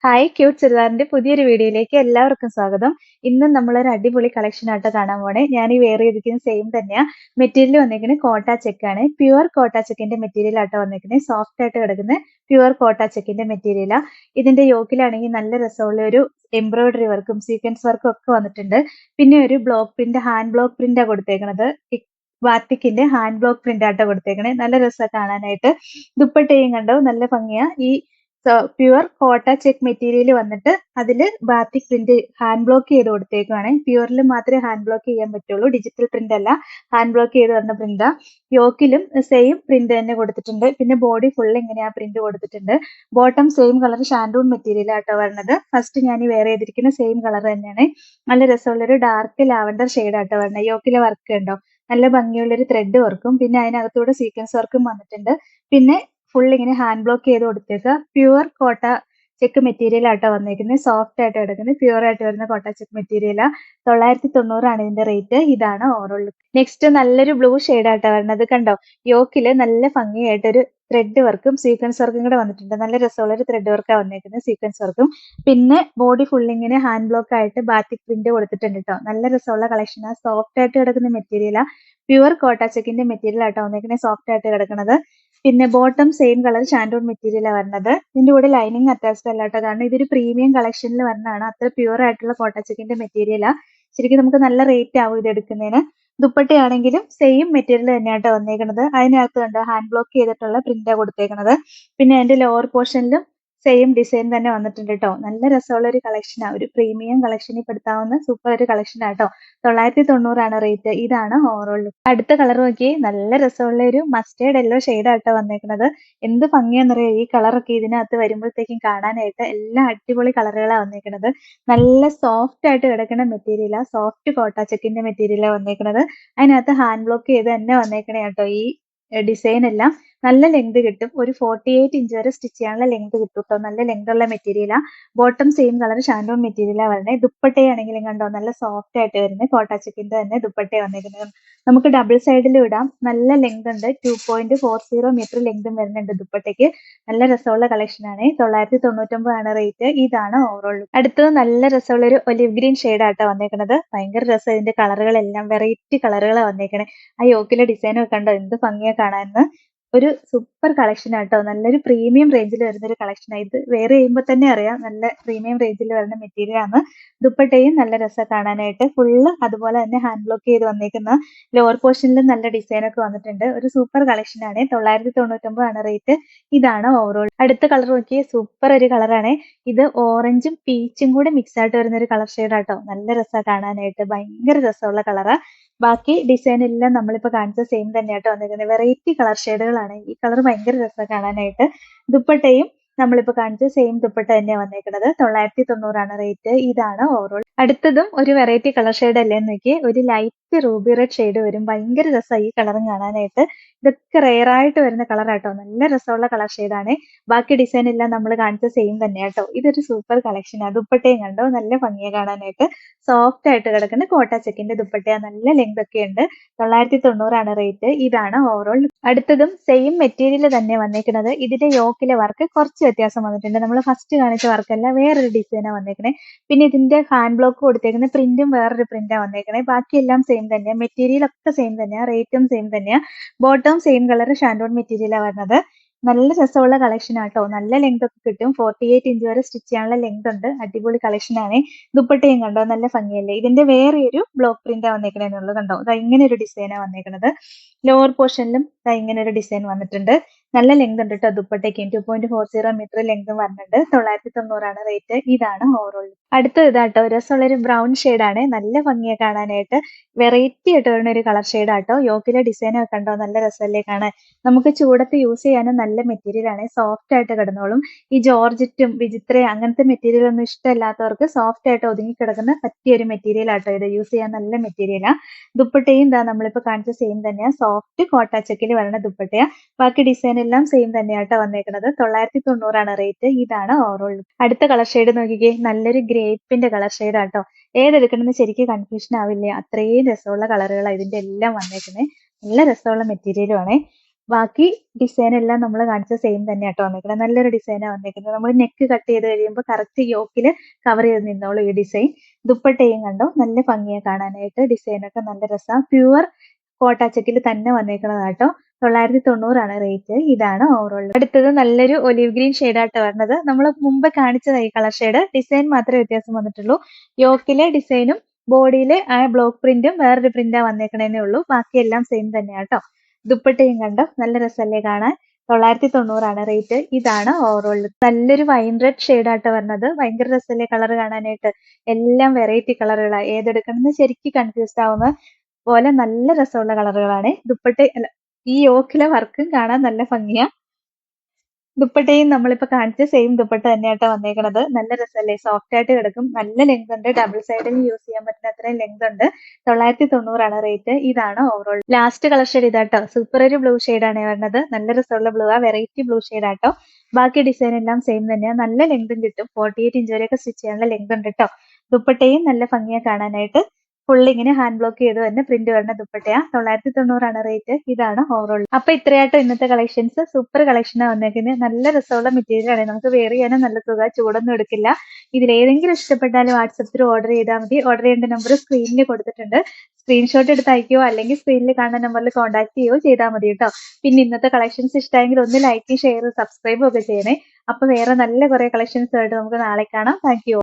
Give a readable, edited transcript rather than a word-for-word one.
Hi cute ചുരിദാറിന്റെ പുതിയൊരു വീഡിയോയിലേക്ക് എല്ലാവർക്കും സ്വാഗതം. ഇന്ന് നമ്മളൊരു അടിപൊളി കളക്ഷൻ ആയിട്ട് കാണാൻ പോണേ. ഞാൻ ഈ വെയർ ചെയ്തിരിക്കുന്ന സെയിം തന്നെയാ. മെറ്റീരിയൽ വന്നിരിക്കുന്നത് കോട്ട ചെക്കാണ്. പ്യുവർ കോട്ട ചെക്കിന്റെ മെറ്റീരിയൽ ആട്ടോ വന്നിരിക്കുന്നത്. സോഫ്റ്റ് ആയിട്ട് കിടക്കുന്ന പ്യുവർ കോട്ട ചെക്കിന്റെ മെറ്റീരിയലാ. ഇതിന്റെ യോക്കിലാണെങ്കിൽ നല്ല രസമുള്ള ഒരു എംബ്രോയിഡറി വർക്കും സീക്വൻസ് വർക്കും ഒക്കെ വന്നിട്ടുണ്ട്. പിന്നെ ഒരു ബ്ലോക്ക് പ്രിന്റ് ഹാൻഡ് ബ്ലോക്ക് പ്രിന്റാ കൊടുത്തേക്കുന്നത്. ബാത്തിക്കിന്റെ ഹാൻഡ് ബ്ലോക്ക് പ്രിന്റ് ആട്ടോ കൊടുത്തേക്കണേ. നല്ല രസമാണ് കാണാനായിട്ട്. ദുപ്പട്ടയും കണ്ടോ നല്ല ഭംഗിയാ. ഈ പ്യുവർ കോട്ട ചെക്ക് മെറ്റീരിയൽ വന്നിട്ട് അതിൽ ബാത്തിക് പ്രിന്റ് ഹാൻഡ് ബ്ലോക്ക് ചെയ്ത് കൊടുത്തേക്കുവാണ്. പ്യുവറിൽ മാത്രമേ ഹാൻഡ് ബ്ലോക്ക് ചെയ്യാൻ പറ്റുള്ളൂ. ഡിജിറ്റൽ പ്രിന്റ് അല്ല, ഹാൻഡ് ബ്ലോക്ക് ചെയ്ത് വരുന്ന പ്രിന്റാ. യോക്കിലും സെയിം പ്രിന്റ് തന്നെ കൊടുത്തിട്ടുണ്ട്. പിന്നെ ബോഡി ഫുൾ ഇങ്ങനെയാ പ്രിന്റ് കൊടുത്തിട്ടുണ്ട്. Bottom same colour shantoon material ആട്ടോ വരുന്നത്. ഫസ്റ്റ് ഞാൻ ഈ വെയർ ചെയ്തിരിക്കുന്ന സെയിം കളർ തന്നെയാണ്. നല്ല രസമുള്ളൊരു ഡാർക്ക് ലാവൻഡർ ഷെയ്ഡ് ആട്ടോ വരുന്നത്. യോക്കിലെ വർക്ക് ഉണ്ടോ, നല്ല ഭംഗിയുള്ളൊരു ത്രെഡ് വർക്കും പിന്നെ അതിനകത്തൂടെ സീക്വൻസ് വർക്കും വന്നിട്ടുണ്ട്. പിന്നെ ഫുൾ ഇങ്ങനെ ഹാൻഡ് ബ്ലോക്ക് ചെയ്ത് കൊടുത്തേക്കുക. പ്യുവർ കോട്ട ചെക്ക് മെറ്റീരിയൽ ആട്ടോ വന്നേക്കുന്നത്. സോഫ്റ്റ് ആയിട്ട് കിടക്കുന്നത് പ്യുവർ ആയിട്ട് വരുന്ന കോട്ട ചെക്ക് മെറ്റീരിയലാ. 990 ഇതിന്റെ റേറ്റ്. ഇതാണ് ഓവറോൾ ലുക്ക്. നെക്സ്റ്റ് നല്ലൊരു ബ്ലൂ ഷെയ്ഡ് ആട്ടോ വരുന്നത്. കണ്ടോ, യോക്കില് നല്ല ഭംഗിയായിട്ടൊരു ത്രെഡ് വർക്കും സീക്വൻസ് വർക്കും കൂടെ വന്നിട്ടുണ്ട്. നല്ല രസമുള്ള ഒരു ത്രെഡ് വർക്കാ വന്നേക്കുന്നത്, സീക്വൻസ് വർക്കും. പിന്നെ ബോഡി ഫുള്ളിങ്ങിന് ഹാൻഡ് ബ്ലോക്ക് ആയിട്ട് ബാത്തിക് പ്രിന്റ് കൊടുത്തിട്ടുണ്ട് കേട്ടോ. നല്ല രസമുള്ള കളക്ഷനാ. സോഫ്റ്റ് ആയിട്ട് കിടക്കുന്ന മെറ്റീരിയലാ. പ്യുവർ കോട്ട ചെക്കിന്റെ മെറ്റീരിയൽ ആട്ടോ വന്നേക്കുന്നത്, സോഫ്റ്റ് ആയിട്ട് കിടക്കുന്നത്. പിന്നെ ബോട്ടം സെയിം കളർ ഷാൻഡൂൺ മെറ്റീരിയലാണ് വരുന്നത്. ഇതിന്റെ കൂടെ ലൈനിങ് അറ്റാച്ച്ഡ് അല്ല കേട്ടോ, കാരണം ഇതൊരു പ്രീമിയം കളക്ഷനിൽ വരുന്നതാണ്. അത്ര പ്യുവർ ആയിട്ടുള്ള കോട്ട ചെക്കിന്റെ മെറ്റീരിയലാ. ശരിക്കും നമുക്ക് നല്ല റേറ്റ് ആവും ഇത് എടുക്കുന്നതിന്. ദുപ്പട്ടയാണെങ്കിലും സെയിം മെറ്റീരിയൽ തന്നെയാട്ടോ വന്നേക്കുന്നത്. അതിനകത്ത് കണ്ടോ ഹാൻഡ് ബ്ലോക്ക് ചെയ്തിട്ടുള്ള പ്രിന്റാ കൊടുത്തേക്കുന്നത്. പിന്നെ അതിന്റെ ലോവർ പോർഷനിലും സെയിം ഡിസൈൻ തന്നെ വന്നിട്ടുണ്ട് കേട്ടോ. നല്ല രസമുള്ള ഒരു കളക്ഷനാ. ഒരു പ്രീമിയം കളക്ഷനിൽ പെടുത്താവുന്ന സൂപ്പർ ഒരു കളക്ഷൻ ആട്ടോ. 990 റേറ്റ്. ഇതാണ് ഓവറോൾ ലുക്ക്. അടുത്ത കളർ നോക്കി, നല്ല രസമുള്ള ഒരു മസ്റ്റേർഡ് യെല്ലോ ഷെയ്ഡ് ആട്ടോ വന്നേക്കുന്നത്. എന്ത് ഭംഗിയാന്നറിയോ ഈ കളറൊക്കെ ഇതിനകത്ത് വരുമ്പോഴത്തേക്കും കാണാനായിട്ട്. എല്ലാം അടിപൊളി കളറുകളാണ് വന്നേക്കുന്നത്. നല്ല സോഫ്റ്റ് ആയിട്ട് കിടക്കുന്ന മെറ്റീരിയലാ. സോഫ്റ്റ് കോട്ട ചെക്കിന്റെ മെറ്റീരിയലാണ് വന്നേക്കുന്നത്. അതിനകത്ത് ഹാൻഡ് ബ്ലോക്ക് ചെയ്ത് തന്നെ വന്നേക്കണേ കേട്ടോ. ഈ ഡിസൈൻ എല്ലാം നല്ല ലെങ്ത് കിട്ടും. ഒരു 48 ഇഞ്ച് വരെ സ്റ്റിച്ച് ചെയ്യാനുള്ള ലെങ്ത് കിട്ടും കേട്ടോ. നല്ല ലെങ്ത് ഉള്ള മെറ്റീരിയലാ. ബോട്ടം സെയിം കളർ ഷാൻഡോൺ മെറ്റീരിയലാ വരുന്നത്. ദുപ്പട്ടയാണെങ്കിലും കണ്ടോ നല്ല സോഫ്റ്റ് ആയിട്ട് വരുന്നത് കോട്ട ചെക്കിന്റെ തന്നെ ദുപ്പട്ട വന്നിരിക്കുന്നത്. നമുക്ക് ഡബിൾ സൈഡിലും ഇടാം. നല്ല ലെങ്ത് ഉണ്ട്. 2.40 മീറ്റർ ലെങ്തും വരുന്നുണ്ട് ദുപ്പട്ടയ്ക്ക്. നല്ല രസമുള്ള കളക്ഷൻ ആണ്. 999 റേറ്റ്. ഇതാണ് ഓവറോൾ. അടുത്തത് നല്ല രസമുള്ള ഒരു ഒലിവ് ഗ്രീൻ ഷെയ്ഡ് ആട്ടോ വന്നേക്കുന്നത്. ഭയങ്കര രസം. ഇതിന്റെ കളറുകളെല്ലാം വെറൈറ്റി കളറുകളാണ് വന്നേക്കണേ. ആ യോക്കിലെ ഡിസൈനൊക്കെ കണ്ടോ എന്ത് ഭംഗിയാ കാണാനെന്ന്. ഒരു സൂപ്പർ കളക്ഷൻ ആട്ടോ. നല്ലൊരു പ്രീമിയം റേഞ്ചിൽ വരുന്ന ഒരു കളക്ഷനാണ് ഇത്. വെയർ ചെയ്യുമ്പോൾ തന്നെ അറിയാം നല്ല പ്രീമിയം റേഞ്ചിൽ വരുന്ന മെറ്റീരിയൽ ആണ്. ദുപ്പട്ടയും നല്ല രസം കാണാനായിട്ട്. ഫുള്ള് അതുപോലെ തന്നെ ഹാൻഡ് ബ്ലോക്ക് ചെയ്ത് വന്നേക്കുന്ന ലോവർ പോർഷനിലും നല്ല ഡിസൈൻ ഒക്കെ വന്നിട്ടുണ്ട്. ഒരു സൂപ്പർ കളക്ഷൻ ആണ്. 999 റേറ്റ്. ഇതാണ് ഓവറോൾ. അടുത്ത കളർ നോക്കിയേ, സൂപ്പർ ഒരു കളറാണ്. ഇത് ഓറഞ്ചും പീച്ചും കൂടെ മിക്സ് ആയിട്ട് വരുന്ന ഒരു കളർ ഷെയ്ഡ് ആട്ടോ. നല്ല രസമാണ് കാണാനായിട്ട്. ഭയങ്കര രസമുള്ള കളറാ. ബാക്കി ഡിസൈൻ എല്ലാം നമ്മളിപ്പോ കാണിച്ച സെയിം തന്നെയാട്ടോ വന്നിരിക്കുന്നത്. വെറൈറ്റി കളർ ഷെയ്ഡുകളാണ്. ഈ കളർ ഭയങ്കര രസമാണ് കാണാനായിട്ട്. ദുപ്പട്ടയും നമ്മളിപ്പോ കാണിച്ച സെയിം ദുപ്പട്ട തന്നെയാണ് വന്നേക്കുന്നത്. 990 റേറ്റ്. ഇതാണ് ഓവറോൾ. അടുത്തതും ഒരു വെറൈറ്റി കളർ ഷെയ്ഡ് അല്ലേന്ന് നോക്കി. ഒരു ലൈറ്റ് റൂബി റെഡ് ഷെയ്ഡ് വരും. ഭയങ്കര രസമാണ് ഈ കളറും കാണാനായിട്ട്. ഇതൊക്കെ റെയർ ആയിട്ട് വരുന്ന കളർ ആട്ടോ. നല്ല രസമുള്ള കളർ ഷെയ്ഡാണ്. ബാക്കി ഡിസൈൻ എല്ലാം നമ്മൾ കാണിച്ച സെയിം തന്നെയാട്ടോ. ഇതൊരു സൂപ്പർ കളക്ഷനാണ്. ദുപ്പട്ടയും കണ്ടോ നല്ല ഭംഗിയെ കാണാനായിട്ട്. സോഫ്റ്റ് ആയിട്ട് കിടക്കുന്ന കോട്ട ചെക്കിന്റെ ദുപ്പട്ടയാണ്. നല്ല ലെങ്ത് ഒക്കെ ഉണ്ട്. 990 റേറ്റ്. ഇതാണ് ഓവറോൾ. അടുത്തതും സെയിം മെറ്റീരിയൽ തന്നെ വന്നേക്കുന്നത്. ഇതിന്റെ യോക്കിലെ വർക്ക് കുറച്ച് വ്യത്യാസം വന്നിട്ടുണ്ട്. നമ്മൾ ഫസ്റ്റ് കാണിച്ച വർക്കല്ല, വേറൊരു ഡിസൈനാണ് വന്നേക്കണേ. പിന്നെ ഇതിന്റെ ഹാൻഡ് ബ്ലോക്ക് കൊടുത്തേക്കുന്ന പ്രിന്റും വേറൊരു പ്രിന്റാണ് വന്നേക്കണേ. ബാക്കിയെല്ലാം സെയിം തന്നെയാണ്. മെറ്റീരിയൽ ഒക്കെ സെയിം തന്നെയാണ്. റേറ്റും സെയിം തന്നെയാണ്. ബോട്ടം സെയിം കളർ ഷാൻഡോൺ മെറ്റീരിയലാണ് വരുന്നത്. നല്ല രസമുള്ള കളക്ഷൻ ആട്ടോ. നല്ല ലെങ്ത് ഒക്കെ കിട്ടും. 48 ഇഞ്ച് വരെ സ്റ്റിച്ച് ചെയ്യാനുള്ള ലെങ്ത് ഉണ്ട്. അടിപൊളി കളക്ഷൻ ആണ്. ദുപ്പട്ടയും കണ്ടോ നല്ല ഭംഗിയല്ലേ. ഇതിന്റെ വേറെ ഒരു ബ്ലോക്ക് പ്രിന്റാ വന്നേക്കണെന്നുള്ളത് കണ്ടോ. ഇതാ ഇങ്ങനെ ഒരു ഡിസൈനാണ് വന്നേക്കുന്നത്. ലോവർ പോർഷനിലും ഇങ്ങനെ ഒരു ഡിസൈൻ വന്നിട്ടുണ്ട്. നല്ല ലെങ്ത് ഉണ്ട് കേട്ടോ ദുപ്പട്ടയ്ക്ക്. 2.40 മീറ്റർ ലെങ്തും വരുന്നുണ്ട്. 990 റേറ്റ്. ഇതാണ് ഓവറോൾ. അടുത്ത ഇതാട്ടോ, രസമുള്ളൊരു ബ്രൗൺ ആണ്. നല്ല ഭംഗിയെ കാണാനായിട്ട്. വെറൈറ്റി ആയിട്ട് വരുന്ന ഒരു കളർ ആട്ടോ. യോക്കിലെ ഡിസൈൻ ഒക്കെ കണ്ടോ നല്ല രസമല്ലേ കാണാൻ. നമുക്ക് ചൂടത്ത് യൂസ് ചെയ്യാനും നല്ല മെറ്റീരിയൽ ആണ്. സോഫ്റ്റ് ആയിട്ട് കിടന്നോളും. ഈ ജോർജറ്റും വിചിത്രയും അങ്ങനത്തെ മെറ്റീരിയൽ ഒന്നും ഇഷ്ടമല്ലാത്തവർക്ക് സോഫ്റ്റ് ആയിട്ട് ഒതുങ്ങി കിടക്കുന്ന പറ്റിയ ഒരു മെറ്റീരിയൽ ആട്ടോ ഇത്. യൂസ് ചെയ്യാൻ നല്ല മെറ്റീരിയലാ. ദുപ്പട്ടയും ഇതാ നമ്മളിപ്പോ കാണിച്ച സെയിം തന്നെയാ. സോഫ്റ്റ് കോട്ട ചെക്കിൽ വരുന്ന ദുപ്പട്ടയാ. ബാക്കി ഡിസൈൻ എല്ലാം സെയിം തന്നെയാട്ടോ വന്നേക്കുന്നത്. 990 റേറ്റ്. ഇതാണ് ഓവറോൾ. അടുത്ത കളർ ഷെയ്ഡ് നോക്കിക്കേ, നല്ലൊരു ഗ്രേപ്പിന്റെ കളർ ഷെയ്ഡ് ആട്ടോ. ഏതെടുക്കണമെന്ന് ശരിക്കും കൺഫ്യൂഷൻ ആവില്ലേ. അത്രയും രസമുള്ള കളറുകളാണ് ഇതിന്റെ എല്ലാം വന്നേക്കുന്നത്. നല്ല രസമുള്ള മെറ്റീരിയലും ആണ്. ബാക്കി ഡിസൈൻ എല്ലാം നമ്മൾ കാണിച്ച സെയിം തന്നെ കേട്ടോ വന്നിരിക്കുന്നത്. നല്ലൊരു ഡിസൈനാണ് വന്നിരിക്കുന്നത്. നമ്മൾ നെക്ക് കട്ട് ചെയ്ത് കഴിയുമ്പോൾ കറക്റ്റ് യോക്കിൽ കവർ ചെയ്ത് നിന്നോളൂ ഈ ഡിസൈൻ. ദുപ്പട്ടയും കണ്ടോ നല്ല ഭംഗിയെ കാണാനായിട്ട്. ഡിസൈനൊക്കെ നല്ല രസമാണ്. പ്യുവർ കോട്ട ചെക്കിൽ തന്നെ വന്നേക്കുന്നത് കേട്ടോ. 990 റേറ്റ്. ഇതാണ് ഓവറോൾ. അടുത്തത് നല്ലൊരു ഒലിവ് ഗ്രീൻ ഷെയ്ഡായിട്ട് വരുന്നത്. നമ്മൾ മുമ്പ് കാണിച്ചതായി കളർ ഷെയ്ഡ്. ഡിസൈൻ മാത്രമേ വ്യത്യാസം വന്നിട്ടുള്ളൂ. യോക്കിലെ ഡിസൈനും ബോഡിയിലെ ആ ബ്ലോക്ക് പ്രിന്റും വേറൊരു പ്രിന്റാ വന്നേക്കണേന്നേ ഉള്ളൂ. ബാക്കിയെല്ലാം സെയിം തന്നെയാ കേട്ടോ. ദുപ്പട്ടയും കണ്ടോ നല്ല രസമല്ലേ കാണാൻ. 990 റേറ്റ്. ഇതാണ് ഓവറോൾ. നല്ലൊരു വൈൻ റെഡ് ഷെയ്ഡായിട്ട് വരുന്നത്. ഭയങ്കര രസമല്ലേ കളർ കാണാനായിട്ട്. എല്ലാം വെറൈറ്റി കളറുകളാണ്. ഏതെടുക്കണമെന്ന് ശരിക്കും കൺഫ്യൂസ്ഡ് ആവുന്ന പോലെ നല്ല രസമുള്ള കളറുകളാണ്. ദുപ്പട്ട അല്ല, ഈ യോക്കിലെ വർക്കും കാണാൻ നല്ല ഭംഗിയാ. ദുപ്പട്ടയും നമ്മളിപ്പോ കാണിച്ച സെയിം ദുപ്പട്ട തന്നെയാട്ടോ വന്നേക്കണത്. നല്ല രസമല്ലേ, സോഫ്റ്റ് ആയിട്ട് കിടക്കും. നല്ല ലെങ്ത് ഉണ്ട്. ഡബിൾ സൈഡിൽ യൂസ് ചെയ്യാൻ പറ്റുന്ന അത്രയും ലെങ്ത് ഉണ്ട്. 990 റേറ്റ്. ഇതാണ് ഓവറോൾ. ലാസ്റ്റ് കളർ ഷെയ്ഡ് ഇതാട്ടോ. സൂപ്പർ ഒരു ബ്ലൂ ആണ് വരുന്നത്. നല്ല രസമുള്ള ബ്ലൂ ആ, വെറൈറ്റി ബ്ലൂ ആട്ടോ. ബാക്കി ഡിസൈൻ എല്ലാം സെയിം തന്നെയാ. നല്ല ലെങ്തും കിട്ടും. 48 ഇഞ്ച് വരെയൊക്കെ സ്റ്റിച്ച് ചെയ്യാനുള്ള ലെങ്ത് ഉണ്ട് കേട്ടോ. ദുപ്പട്ടയും നല്ല ഭംഗിയാ കാണാനായിട്ട്. ഫുള്ള് ഇങ്ങനെ ഹാൻഡ് ബ്ലോക്ക് ചെയ്ത് തന്നെ പ്രിന്റ് വരുന്ന ദുപ്പട്ടയാ. 990 റേറ്റ്. ഇതാണ് ഓവറോൾ. അപ്പൊ ഇത്രയാട്ടോ ഇന്നത്തെ കളക്ഷൻസ്. സൂപ്പർ കളക്ഷനാണ് വന്നേക്കുന്നത്. നല്ല രസമുള്ള മെറ്റീരിയൽ ആണ്. നമുക്ക് വെയർ ചെയ്യാനും നല്ല സുഖം. ചൂടൊന്നും എടുക്കില്ല. ഇതിലേതെങ്കിലും ഇഷ്ടപ്പെട്ടാൽ വാട്സപ്പിൽ ഓർഡർ ചെയ്താൽ മതി. ഓർഡർ ചെയ്യേണ്ട നമ്പർ സ്ക്രീനിൽ കൊടുത്തിട്ടുണ്ട്. സ്ക്രീൻഷോട്ട് എടുത്ത് അയക്കുകയോ അല്ലെങ്കിൽ സ്ക്രീനിൽ കാണുന്ന നമ്പറിൽ കോൺടാക്ട് ചെയ്യുകയോ ചെയ്താൽ മതി കേട്ടോ. പിന്നെ ഇന്നത്തെ കളക്ഷൻസ് ഇഷ്ടമെങ്കിൽ ഒന്ന് ലൈക്ക്, ഷെയർ, സബ്സ്ക്രൈബ് ഒക്കെ ചെയ്യണേ. അപ്പൊ വേറെ നല്ല കുറെ കളക്ഷൻസ് ആയിട്ട് നമുക്ക് നാളെ കാണാം. Thank you.